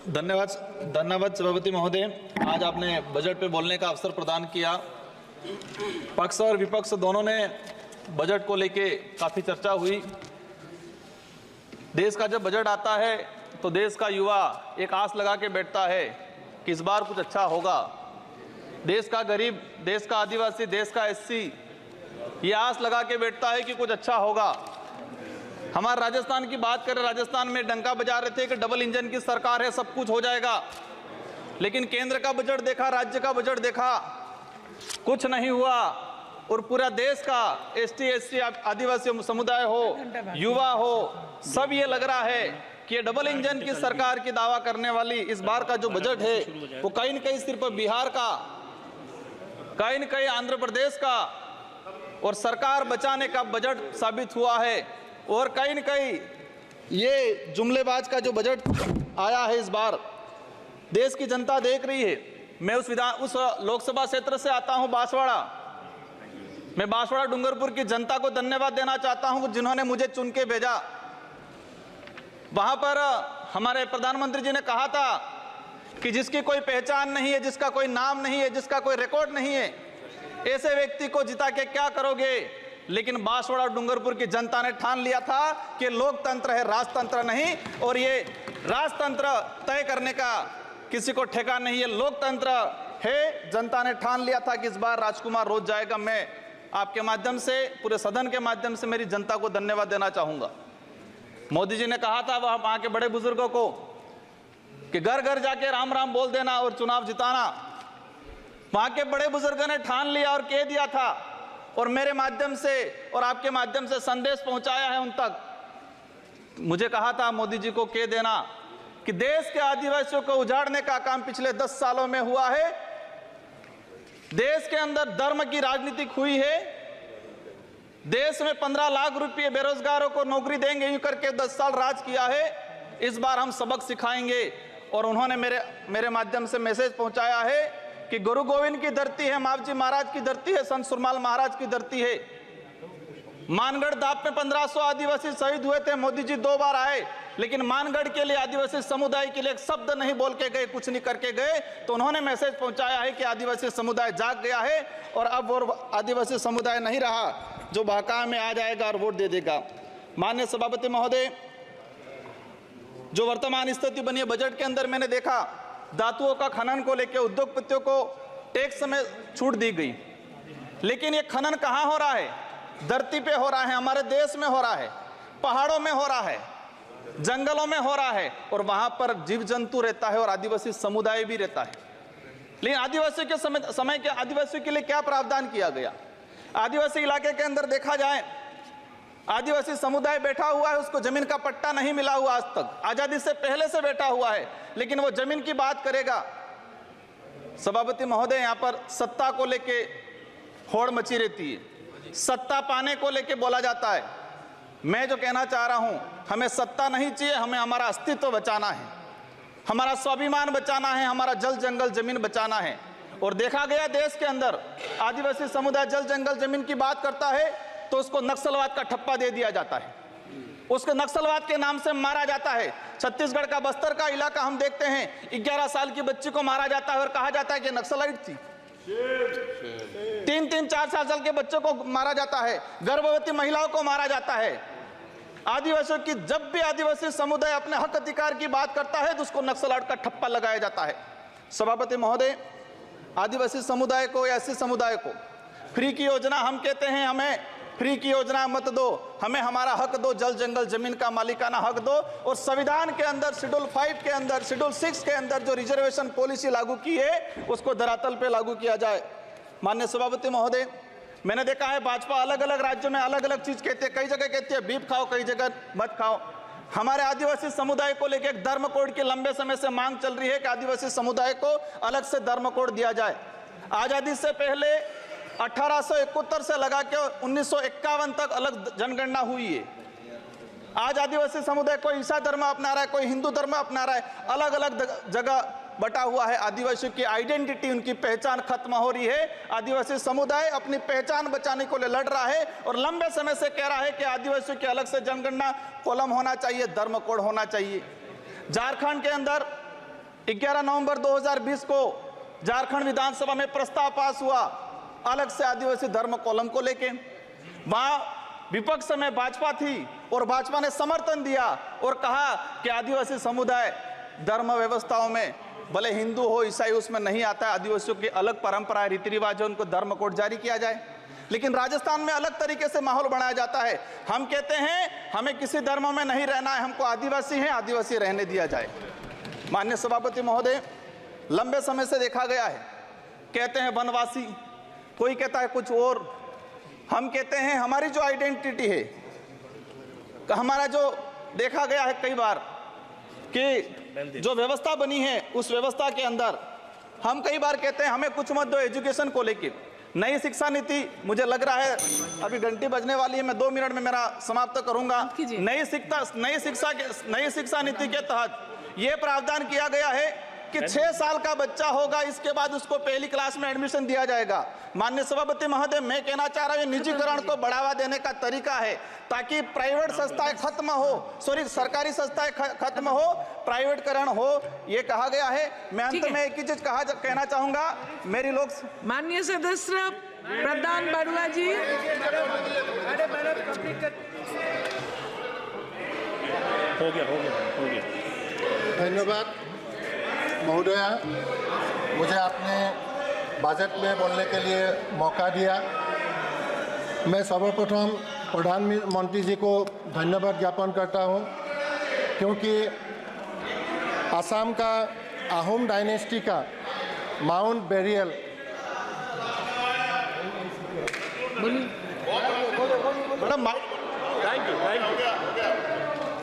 धन्यवाद सभापति महोदय। आज आपने बजट पे बोलने का अवसर प्रदान किया। पक्ष और विपक्ष दोनों ने बजट को लेके काफ़ी चर्चा हुई। देश का जब बजट आता है तो देश का युवा एक आस लगा के बैठता है कि इस बार कुछ अच्छा होगा। देश का गरीब, देश का आदिवासी, देश का एससी ये आस लगा के बैठता है कि कुछ अच्छा होगा। हमारे राजस्थान की बात करें, राजस्थान में डंका बजा रहे थे कि डबल इंजन की सरकार है, सब कुछ हो जाएगा। लेकिन केंद्र का बजट देखा, राज्य का बजट देखा, कुछ नहीं हुआ। और पूरा देश का एसटी एससी आदिवासी समुदाय हो, युवा हो, सब ये लग रहा है कि ये डबल इंजन की सरकार की दावा करने वाली इस बार का जो बजट है वो कहीं न कहीं सिर्फ बिहार का, कहीं न कहीं आंध्र प्रदेश का और सरकार बचाने का बजट साबित हुआ है। और कहीं न कहीं ये जुमलेबाज का जो बजट आया है इस बार, देश की जनता देख रही है। मैं उस लोकसभा क्षेत्र से आता हूं, बांसवाड़ा। मैं बांसवाड़ा डूंगरपुर की जनता को धन्यवाद देना चाहता हूं जिन्होंने मुझे चुन के भेजा। वहां पर हमारे प्रधानमंत्री जी ने कहा था कि जिसकी कोई पहचान नहीं है, जिसका कोई नाम नहीं है, जिसका कोई रिकॉर्ड नहीं है, ऐसे व्यक्ति को जिता के क्या करोगे। लेकिन बांसवाड़ा डूंगरपुर की जनता ने ठान लिया था कि लोकतंत्र है, राजतंत्र नहीं। और ये राजतंत्र तय करने का किसी को ठेका नहीं है, लोकतंत्र है। जनता ने ठान लिया था कि इस बार राजकुमार रोज जाएगा। मैं आपके माध्यम से, पूरे सदन के माध्यम से मेरी जनता को धन्यवाद देना चाहूंगा। मोदी जी ने कहा था वहां के बड़े बुजुर्गों को कि घर घर जाके राम राम बोल देना और चुनाव जिताना। वहां के बड़े बुजुर्गों ने ठान लिया और कह दिया था, और मेरे माध्यम से और आपके माध्यम से संदेश पहुंचाया है उन तक। मुझे कहा था मोदी जी को कह देना कि देश के आदिवासियों को उजाड़ने का काम पिछले 10 सालों में हुआ है। देश के अंदर धर्म की राजनीति हुई है। देश में 15 लाख रुपए बेरोजगारों को नौकरी देंगे यूं करके 10 साल राज किया है। इस बार हम सबक सिखाएंगे। और उन्होंने मेरे माध्यम से मैसेज पहुंचाया है कि गुरु गोविंद की धरती है, मावजी महाराज की धरती है, संत सुरमाल महाराज की धरती है। मानगढ़ दाप में 1500 आदिवासी शहीद हुए थे। मोदी जी 2 बार आए, लेकिन मानगढ़ के लिए, आदिवासी समुदाय के लिए एक शब्द नहीं बोल के गए, कुछ नहीं करके गए। तो उन्होंने मैसेज पहुंचाया है कि आदिवासी समुदाय जाग गया है और अब वो आदिवासी समुदाय नहीं रहा जो बहका में आ जाएगा और वोट दे देगा। माननीय सभापति महोदय, जो वर्तमान स्थिति बनी है बजट के अंदर, मैंने देखा धातुओं का खनन को लेकर उद्योगपतियों को टैक्स में छूट दी गई। लेकिन ये खनन कहाँ हो रहा है? धरती पे हो रहा है, हमारे देश में हो रहा है, पहाड़ों में हो रहा है, जंगलों में हो रहा है। और वहां पर जीव जंतु रहता है और आदिवासी समुदाय भी रहता है। लेकिन आदिवासियों के समय के आदिवासियों के लिए क्या प्रावधान किया गया? आदिवासी इलाके के अंदर देखा जाए, आदिवासी समुदाय बैठा हुआ है, उसको जमीन का पट्टा नहीं मिला हुआ आज तक, आजादी से पहले से बैठा हुआ है, लेकिन वो जमीन की बात करेगा। सभापति महोदय, यहाँ पर सत्ता को लेके होड़ मची रहती है, सत्ता पाने को लेके बोला जाता है। मैं जो कहना चाह रहा हूं, हमें सत्ता नहीं चाहिए, हमें हमारा अस्तित्व बचाना है, हमारा स्वाभिमान बचाना है, हमारा जल जंगल जमीन बचाना है। और देखा गया देश के अंदर आदिवासी समुदाय जल जंगल जमीन की बात करता है तो उसको नक्सलवाद का ठप्पा दे दिया जाता है, उसको नक्सलवाद के नाम से मारा जाता है। छत्तीसगढ़ का बस्तर का इलाका हम देखते हैं, 11 साल की बच्ची को मारा जाता है और कहा जाता है कि नक्सलाइट थी। 3-3, 4 साल के बच्चों को मारा जाता है, गर्भवती महिलाओं को मारा जाता है। आदिवासियों की, जब भी आदिवासी समुदाय अपने हक अधिकार की बात करता है तो उसको नक्सलाइट का ठप्पा लगाया जाता है। सभापति महोदय, आदिवासी समुदाय को या एससी समुदाय को फ्री की योजना, हम कहते हैं हमें फ्री की योजना मत दो, हमें हमारा हक दो, जल जंगल जमीन का मालिकाना हक दो। और संविधान के अंदर शेड्यूल 5 के अंदर, शेड्यूल 6 के अंदर जो रिजर्वेशन पॉलिसी लागू की है उसको धरातल पे लागू किया जाए। माननीय सभापति महोदय, मैंने देखा है भाजपा अलग अलग राज्यों में अलग अलग चीज कहती है। कई जगह कहती है बीफ खाओ, कई जगह मत खाओ। हमारे आदिवासी समुदाय को लेकर एक धर्म कोड की लंबे समय से मांग चल रही है कि आदिवासी समुदाय को अलग से धर्म कोड दिया जाए। आजादी से पहले 1871 से लगा के 1951 तक अलग जनगणना हुई है। आज आदिवासी समुदाय कोई ईसाई धर्म अपना रहा है, कोई हिंदू धर्म अपना रहा है, अलग अलग जगह बटा हुआ है। आदिवासियों की आइडेंटिटी, उनकी पहचान खत्म हो रही है। आदिवासी समुदाय अपनी पहचान बचाने को लिए लड़ रहा है और लंबे समय से कह रहा है कि आदिवासियों की अलग से जनगणना कॉलम होना चाहिए, धर्म कोड होना चाहिए। झारखंड के अंदर 11 नवंबर 2020 को झारखंड विधानसभा में प्रस्ताव पास हुआ अलग से आदिवासी धर्म कॉलम को लेके। वहां विपक्ष में भाजपा थी और भाजपा ने समर्थन दिया और कहा कि आदिवासी समुदाय धर्म व्यवस्थाओं में भले हिंदू हो ईसाई उसमें नहीं आता है, आदिवासियों की अलग परंपरा रीति रिवाज है, उनको धर्म कोड जारी किया जाए। लेकिन राजस्थान में अलग तरीके से माहौल बनाया जाता है। हम कहते हैं हमें किसी धर्म में नहीं रहना है, हमको आदिवासी हैं, आदिवासी रहने दिया जाए। माननीय सभापति महोदय, लंबे समय से देखा गया है, कहते हैं वनवासी, कोई कहता है कुछ और। हम कहते हैं हमारी जो आइडेंटिटी है, हमारा जो देखा गया है कई बार कि जो व्यवस्था बनी है उस व्यवस्था के अंदर हम कई बार कहते हैं हमें कुछ मत दो एजुकेशन को लेकर। नई शिक्षा नीति, मुझे लग रहा है अभी घंटी बजने वाली है, मैं 2 मिनट में मेरा समाप्त करूंगा। नई शिक्षा नीति के तहत यह प्रावधान किया गया है कि 6 साल का बच्चा होगा, इसके बाद उसको पहली क्लास में एडमिशन दिया जाएगा। माननीय सभापति महोदय, मैं कहना चाह रहा हूं, निजीकरण को बढ़ावा देने का तरीका है ताकि प्राइवेट संस्थाएं खत्म हो, सरकारी संस्थाएं खत्म हो, प्राइवेटकरण हो, ये कहा गया है। मैं अंत में एक ही चीज कहना चाहूंगा, मेरी लोग माननीय सदस्य प्रधान बरुआ जी, हो गया। धन्यवाद महोदया, मुझे आपने बजट में बोलने के लिए मौका दिया। मैं सर्वप्रथम प्रधानमंत्री जी को धन्यवाद ज्ञापन करता हूं, क्योंकि असम का अहोम डायनेस्टी का माउंट बेरियल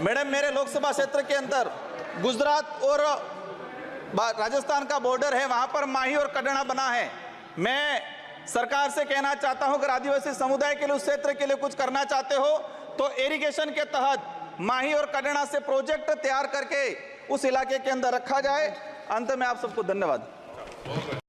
मैडम, मेरे लोकसभा क्षेत्र के अंदर गुजरात और राजस्थान का बॉर्डर है, वहां पर माही और कड़ना बना है। मैं सरकार से कहना चाहता हूं, अगर आदिवासी समुदाय के लिए उस क्षेत्र के लिए कुछ करना चाहते हो तो इरिगेशन के तहत माही और कड़ना से प्रोजेक्ट तैयार करके उस इलाके के अंदर रखा जाए। अंत में आप सबको धन्यवाद।